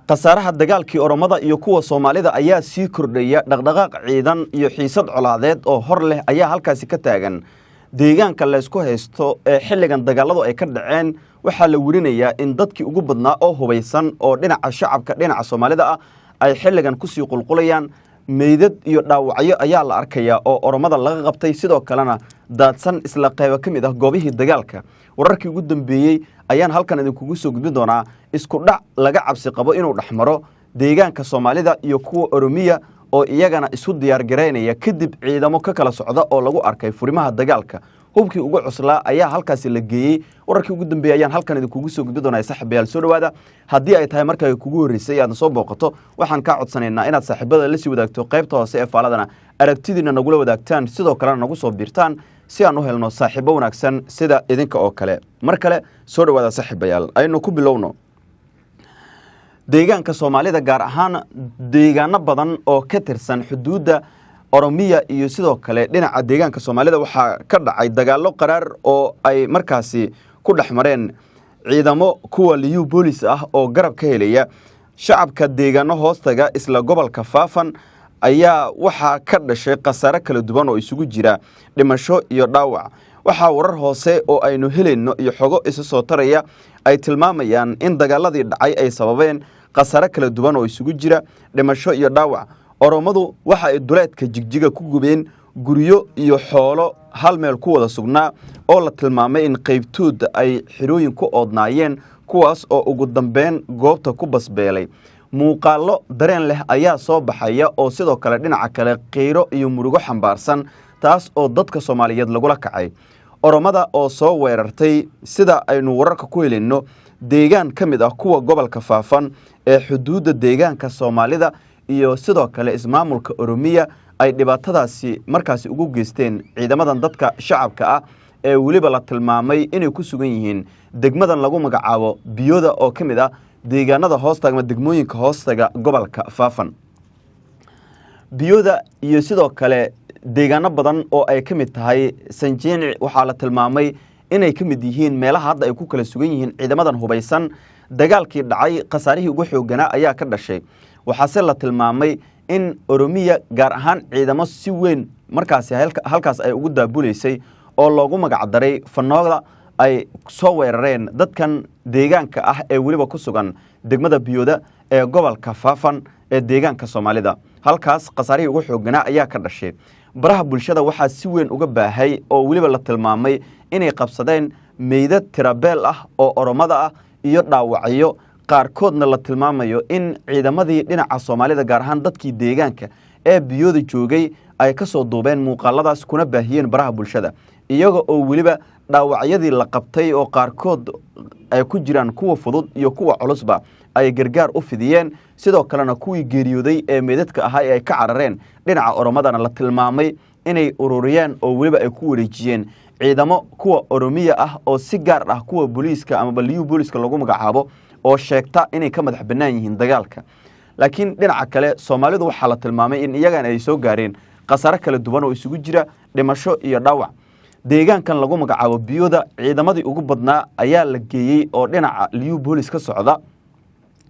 khasaaraha dagaalkii Oromada iyo kuwa Soomaalida ayaa sii kordhaya dhaqdhaqaaq ciidan iyo xiisad colaadeed oo hor leh ayaa halkaasi ka taagan deegaanka la isku haysto ee xilligan dagaaladu ay ka dhaceen waxa la werinayaa in dadkii ugu badnaa oo hubaysan oo dhinaca shacabka dhinaca Soomaalida ah ay xilligan ku sii qulqulayaan meydad iyo dhaawacyo ayaa la arkayaa oo Oromada laga qabtay sidoo kalena daadsan isla qayb ka mid ah goobihii dagaalka wararkii ugu dambeeyay ayaan halkan idinkugu soo gudbin doonaa isku dhac laga cabsi qabo inuu dhaxmaro deegaanka Soomaalida iyo kuwa Oromiya oo iyagana isu diyaar gareynaya kadib ciidamo ka kala socda oo lagu arkay furimaha dagaalka hubkii ugu cuslaa ayaa halkaasi la geeyay wararkii ugu dambeeyay ayaan halkan idinkugu soo gudbin doonaa saaxiibayaal soo dhawaada haddii ay tahay markay kugu horeysay aad soo booqato waxaan ka codsanaynaa inaad saaxiibada la sii wadaagto qaybta hoose ee faaladana aragtidiina nagula wadaagtaan sidoo kale nagu soo biirtaan si aan u helno saaxiibo wanaagsan sida idinka oo kale mar kale soo dhawaada saaxiibayaal aynu ku bilowno deegaanka Soomaalida gaar ahaan deegaano badan oo ka tirsan xuduudda Oromiya iyo sidoo kale dhinaca deegaanka Soomaalida waxa ka dhacay dagaalo qaraar oo ay markaasi ku dhaxmareen ciidamo kuwa liyu police ah oo garab ka helaya shacabka deegaano hoostaga isla gobolka Faafan ayaa waxa ka dhashay khasaare kala duwan oo isugu jira dhimasho iyo dhaawac waxa warar hoose oo aynu helayno iyo xogo isu soo taraya ay tilmaamayaan in dagaaladii dhacay ay sababeen khasaare kala duwan oo isugu jira dhimasho iyo dhaawac Oromadu waxa ay duleedka jigjiga ku gubeen guriyo iyo xoolo hal meel ku wada sugnaa oo la tilmaamay in qaybtood ay xirooyin ku oodnaayeen kuwaas oo ugu dambeyn goobta ku basbeelay muuqaallo dareen leh ayaa soo baxaya oo sidoo kale dhinaca kale qiiro iyo murugo xambaarsan taas oo dadka Soomaaliyeed lagula kacay Oromada oo soo weerartay sida aynu wararka ku helayno deegaan ka mid ah kuwa gobolka Faafan ee xuduudda deegaanka Soomaalida iyo sidoo kale ismaamulka Oromiya ay dhibaatadaasi markaasi ugu geysteen ciidamadan dadka shacabka ah ee waliba la tilmaamay inay ku sugan yihiin degmadan lagu magacaabo Biyooda oo ka mid ah deegaanada hoostaga degmooyinka hoostaga gobolka Faafan Biyooda iyo sidoo kale deegaano badan oo ay ka mid tahay Sanjeeni waxa la tilmaamay inay ka mid yihiin meelaha hadda ay ku kala sugan yihiin ciidamadan hubaysan dagaalkii dhacay khasaarihii ugu xoogana ayaa ka dhashay waxaase la tilmaamay in Oromiya gaar ahaan ciidamo si weyn markaasi halkaas ay ugu daabuleysay oo loogu magac daray fanooda ay soo weerareen dadkan deegaanka ah ee waliba ku sugan degmada Biyooda ee gobolka Faafan ee deegaanka Soomaalida halkaas khasaarihii ugu xoogana ayaa ka dhashay baraha bulshada waxa si weyn uga baahay oo waliba la tilmaamay inay qabsadeen meydad tirabeel ah oo Oromada ah iyo dhaawacyo qaarkoodna la tilmaamayo in ciidamadii dhinaca Soomaalida gaar ahaan dadkii deegaanka ee Biyooda joogay ay ka soo duubeen muuqaaladaas kuna baahiyeen baraha bulshada iyaga oo waliba dhaawacyadii la qabtay oo qaarkood ay ku jiraan kuwa fudud iyo kuwa culusba ay gargaar u fidiyeen sidoo kalena kuwii geeriyooday ee meedadka ahaa ay ka carareen dhinaca Oromadana la tilmaamay inay ururiyeen oo waliba ay ku wareejiyeen ciidamo kuwa Oromiya ah oo si gaar ah kuwa booliiska ama liyu booliiska lagu magacaabo oo sheegta inay ka madax banaan yihiin dagaalka laakiin dhinaca kale Soomaalidu waxa la tilmaamay in iyagana ay soo gaareen khasaare kala duwan oo isugu jira dhimasho iyo dhaawac deegaankan lagu magacaabo Biyooda ciidamadii ugu badnaa ayaa la geeyay oo dhinaca liyu booliis ka socda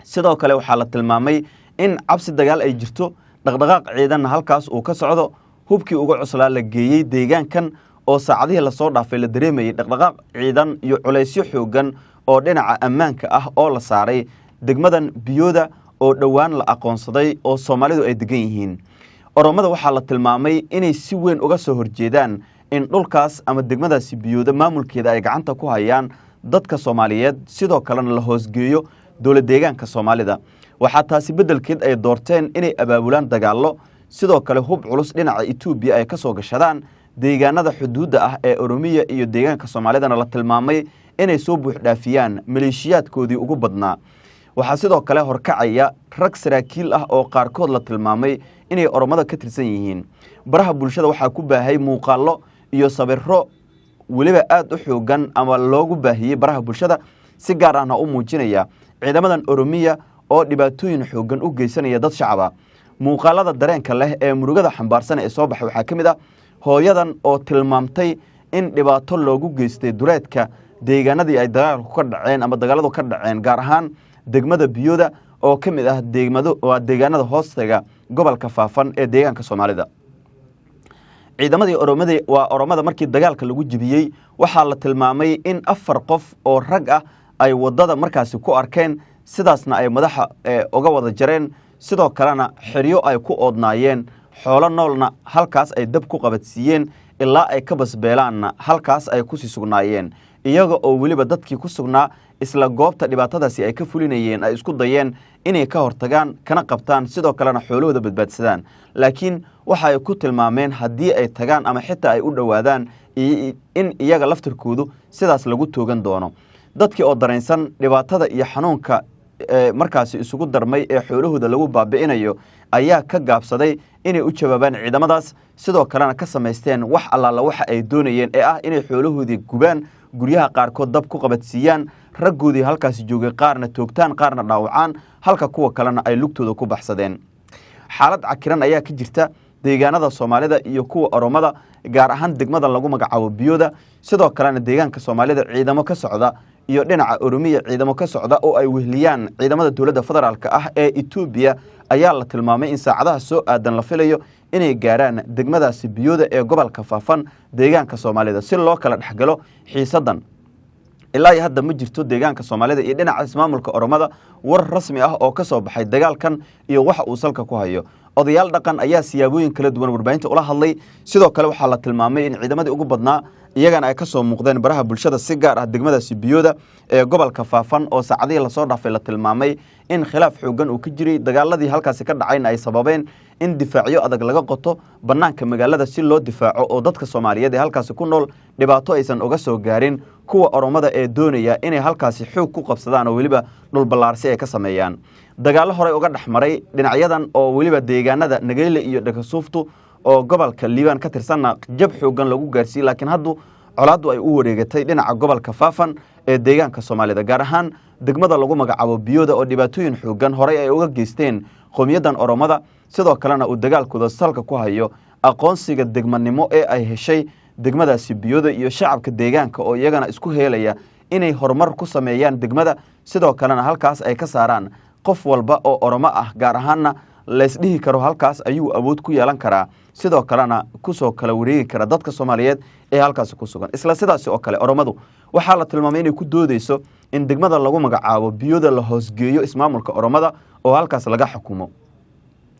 sidoo kale waxa la tilmaamay in cabsi dagaal ay jirto dhaqdhaqaaq ciidan halkaas uu ka socdo hubkii ugu cuslaa la geeyay deegaankan oo saacadihii la soo dhaafay la dareemayay dhaqdhaqaaq ciidan iyo culeysyo xoogan oo dhinaca ammaanka ah oo la saaray degmadan Biyooda oo dhawaan la aqoonsaday oo Soomaalidu ay degan yihiin Oromada waxa la tilmaamay inay si weyn uga soo horjeedaan in dhulkaas ama degmadaasi Biyooda maamulkeeda ay gacanta ku hayaan dadka Soomaaliyeed sidoo kalena la hoosgeeyo dawlad deegaanka Soomaalida waxa taasi bedelkeed ay doorteen inay abaabulaan dagaalo sidoo kale hub culus dhinaca Itoobiya ay ka soo gashadaan deegaanada xuduudda ah ee Oromiya iyo deegaanka Soomaalidana la tilmaamay inay soo buux dhaafiyaan maleeshiyaadkoodii ugu badnaa waxa sidoo kale horkacaya rag saraakiil ah oo qaarkood la tilmaamay inay Oromada ka tirsan yihiin baraha bulshada waxa ku baahay muuqaallo iyo sawirro waliba aad u xoogan ama loogu baahiyay baraha bulshada si gaar ah u muujinaya ciidamadan Oromiya oo dhibaatooyin xoogan u geysanaya dad shacab muuqaalada dareenka leh ee murugada xambaarsan ee soo baxay waxa kamid ah hooyadan oo tilmaamtay in dhibaato loogu geystay duleedka deegaanadii ay dagaalku ka dhaceen ama dagaaladu ka dhaceen gaar ahaan degmada Biyooda oo ka mid ah deegaanada hoostaga gobolka Faafan ee deegaanka Soomaalida. ciidamadii Oromada markii dagaalka lagu jibiyay waxaa la tilmaamay in 4 qof oo rag ah ay wadada markaasi ku arkeen sidaasna ay madaxa uga wada jareen sidoo kalena xiriyo ay ku oodnaayeen xoolo noolna halkaas ay dab ku qabadsiiyeen ilaa ay ka basbeelaanna halkaas ay ku sii sugnaayeen iyaga oo waliba dadkii ku sugnaa isla goobta dhibaatadaasi ay ka fulinayeen ay isku dayeen inay ka hortagaan kana qabtaan sidoo kalena xoolahooda badbaadsadaan laakiin waxa ay ku tilmaameen haddii ay tagaan ama xitaa ay u dhowaadaan in iyaga laftirkoodu sidaas lagu toogan doono dadkii oo dareensan dhibaatada iyo xanuunka markaasi isugu darmay ee xoolahooda lagu baabi'inayo ayaa ka gaabsaday inay u jawaabaan ciidamadaas sidoo kalena ka samaysteen wax allaala waxa ay doonayeen ee ah inay xoolahoodii gubaan guryaha qaarkood dab ku qabadsiiyaan raggoodii halkaasi joogay qaarna toogtaan qaarna dhaawacaan halka kuwa kalena ay lugtooda ku baxsadeen xaalad cakiran ayaa ka jirta deegaanada Soomaalida iyo kuwa Oromada gaar ahaan degmada lagu magacaabo Biyooda sidoo kalena deegaanka Soomaalida ciidamo ka socda iyo dhinaca Oromiya ciidamo ka socda oo ay wehliyaan ciidamada dawladda federaalka ah ee Itoobiya ayaa la tilmaamay in saacadaha soo aadan la filayo inay gaaraan degmadaasi Biyooda ee gobolka Faafan deegaanka Soomaalida si loo kala dhaxgalo xiisadan ilaa hadda ma jirto deegaanka Soomaalida iyo dhinaca ismaamulka Oromada war rasmi ah oo ka soo baxay dagaalkan iyo waxa uu salka ku hayo odayaal dhaqan ayaa siyaabooyin kala duwan warbaahinta ula hadlay sidoo kale waxa la tilmaamay in ciidamadii ugu badnaa iyagana ay ka soo muuqdeen baraha bulshada si gaar ah degmadaasi Biyooda ee gobolka Faafan oo saacadii la soo dhaafay la tilmaamay in khilaaf xoogan uu ka jiray dagaaladii halkaas ka dhacayna ay sababeen in difaacyo adag laga qoto banaanka magaalada si loo difaaco oo dadka Soomaaliyeed ee halkaas ku nool dhibaato aysan uga soo gaarin kuwa Oromada ee doonaya inay halkaas xoog ku qabsadaan oo waliba dhul ballaarsi ay ka sameeyaan dagaalo hore uga dhaxmaray dhinacyadan oo waliba deegaanada Nageyle iyo Dhakasuuftu oo gobolka Liibaan ka tirsanna jab xoogan lagu gaarsiiyay laakiin haddu colaadu ay u wareegatay dhinaca gobolka Faafan ee deegaanka Soomaalida gaar ahaan degmada lagu magacaabo Biyooda oo dhibaatooyin xoogan hore ay uga geysteen qowmiyadan Oromada sidoo kalena uu dagaalkooda salka ku hayo aqoonsiga degmanimo ee ay heshay degmadaasi Biyooda iyo shacabka deegaanka oo iyagana isku heelaya inay horumar ku sameeyaan degmada sidoo kalena halkaas ay ka saaraan qof walba oo Oromo ah gaar ahaanna la isdhihi karo halkaas ayuu awood ku yeelan karaa sidoo kalena ku soo kala wareegi kara dadka Soomaaliyeed ee halkaas ku sugan isla sidaas oo kale Oromadu waxa la tilmaamay inay ku doodeyso in degmada lagu magacaabo Biyooda la hoosgeeyo ismaamulka Oromada oo halkaas laga xukumo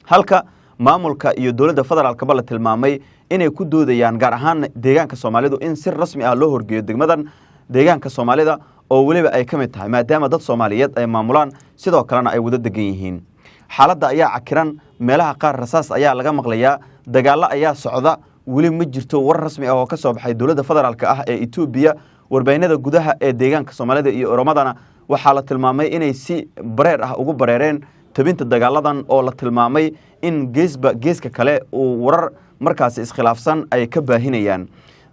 halka maamulka iyo dawladda federaalka la tilmaamay inay ku doodayaan gaar ahaan deegaanka Soomaalidu in si rasmi ah loo horgeeyo degmadan deegaanka Soomaalida oo waliba ay ka mid tahay maadaama dad Soomaaliyeed ay maamulaan sidoo kalena ay wada degan yihiin xaaladda ayaa cakiran meelaha qaar rasaas ayaa laga maqlayaa dagaalo ayaa socda wali ma jirto war rasmi ah oo ka soo baxay dawladda federaalka ah ee Itoobiya warbaahinada gudaha ee deegaanka Soomaalida iyo Oromadana waxaa la tilmaamay inay si bareer ah ugu bareereen tabinta dagaaladan oo la tilmaamay in geeska kale uu warar markaas iskhilaafsan ay ka baahinayaan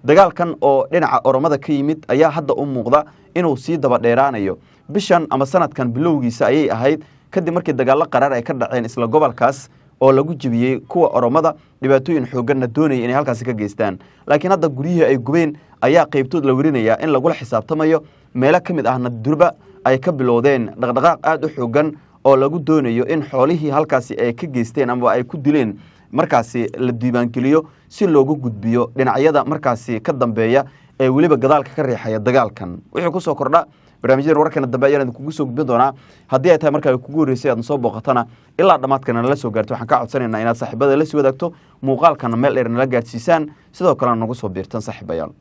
dagaalkan oo dhinaca Oromada ka yimid ayaa hadda u muuqda inuu sii daba dheeraanayo bishan ama sanadkan bilowgiisa ayay ahayd kadib markii dagaalo qaraar ay ka dhaceen isla gobolkaas oo lagu jibiyay kuwa Oromada dhibaatooyin xoogan doonayay inay halkaas ka geystaan laakiin hadda guriyihii ay gubeen ayaa qaybtood la warinaya in lagu xisaabtamayo meelo kamid ahna durba ay ka bilowdeen dhaqdhaqaaq aad u xoogan oo lagu doonayo in xoolihii halkaasi ay ka geysteen ama ay ku dileen markaasi la diiwaangeliyo si loogu gudbiyo dhinacyada markaasi ka dambeeya ee waliba gadaalka ka riixaya dagaalkan wixii ku soo kordha barnaamijyada wararkana dambe ayaan kugu soo gudbin doonaa haddii ay tahay markaa kugu horeysay aad soo booqatana ilaa dhamaadkana nala soo gaarto waxaan ka codsanaynaa inaad saaxiibada la sii wadaagto muuqaalkana meel dheer nala gaarsiisaan sidoo kalena nagu soo biirtan saaxiibayaal